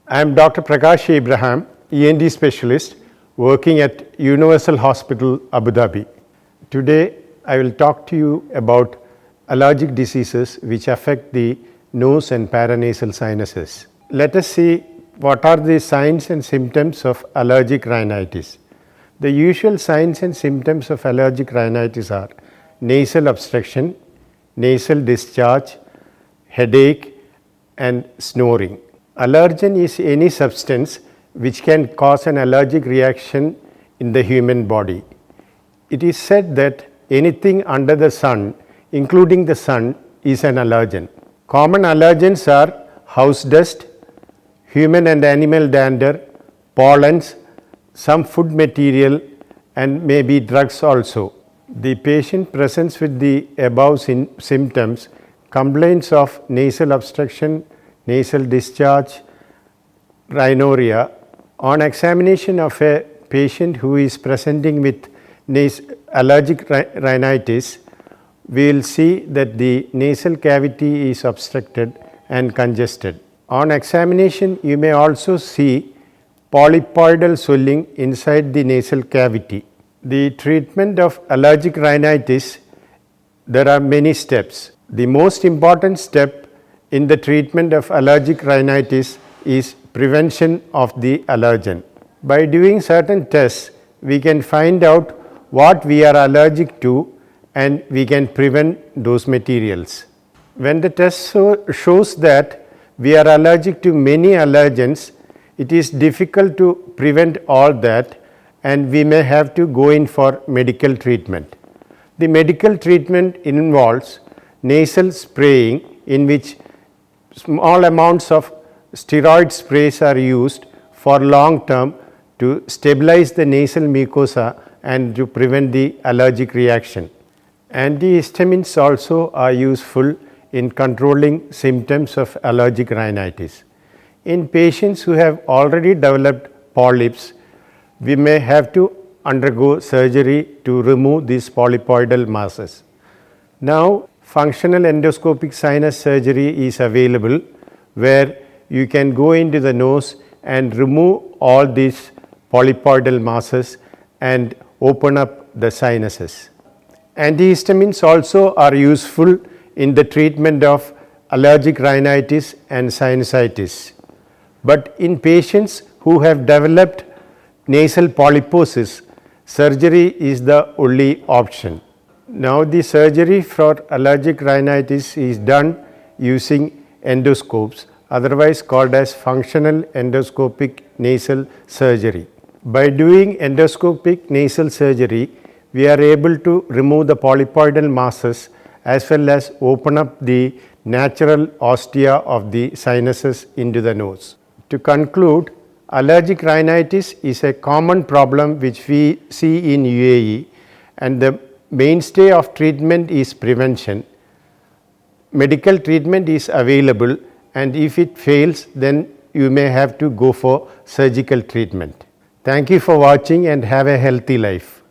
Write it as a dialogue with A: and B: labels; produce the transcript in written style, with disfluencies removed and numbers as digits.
A: I am Dr. Prakash Abraham, ENT specialist working at Universal Hospital, Abu Dhabi. Today, I will talk to you about allergic diseases which affect the nose and paranasal sinuses. Let us see what are the signs and symptoms of allergic rhinitis. The usual signs and symptoms of allergic rhinitis are nasal obstruction, nasal discharge, headache, and snoring. Allergen is any substance which can cause an allergic reaction in the human body. It is said that anything under the sun, including the sun, is an allergen. Common allergens are house dust, human and animal dander, pollens, some food material, and maybe drugs also. The patient presents with the above symptoms, complaints of nasal obstruction, nasal discharge, rhinorrhea. On examination of a patient who is presenting with allergic rhinitis, we will see that the nasal cavity is obstructed and congested. On examination, you may also see polypoidal swelling inside the nasal cavity. The treatment of allergic rhinitis, there are many steps. The most important step in the treatment of allergic rhinitis is prevention of the allergen. By doing certain tests, we can find out what we are allergic to and we can prevent those materials. When the test shows that we are allergic to many allergens, it is difficult to prevent all that and we may have to go in for medical treatment. The medical treatment involves nasal spraying, in which small amounts of steroid sprays are used for long term to stabilize the nasal mucosa and to prevent the allergic reaction. Antihistamines also are useful in controlling symptoms of allergic rhinitis. In patients who have already developed polyps, we may have to undergo surgery to remove these polypoidal masses. Now, functional endoscopic sinus surgery is available, where you can go into the nose and remove all these polypoidal masses and open up the sinuses. Antihistamines also are useful in the treatment of allergic rhinitis and sinusitis. But in patients who have developed nasal polyposis, surgery is the only option. Now, the surgery for allergic rhinitis is done using endoscopes, otherwise called as functional endoscopic nasal surgery. By doing endoscopic nasal surgery, we are able to remove the polypoidal masses as well as open up the natural ostia of the sinuses into the nose. To conclude, allergic rhinitis is a common problem which we see in UAE, and the mainstay of treatment is prevention. Medical treatment is available, and if it fails, then you may have to go for surgical treatment. Thank you for watching and have a healthy life.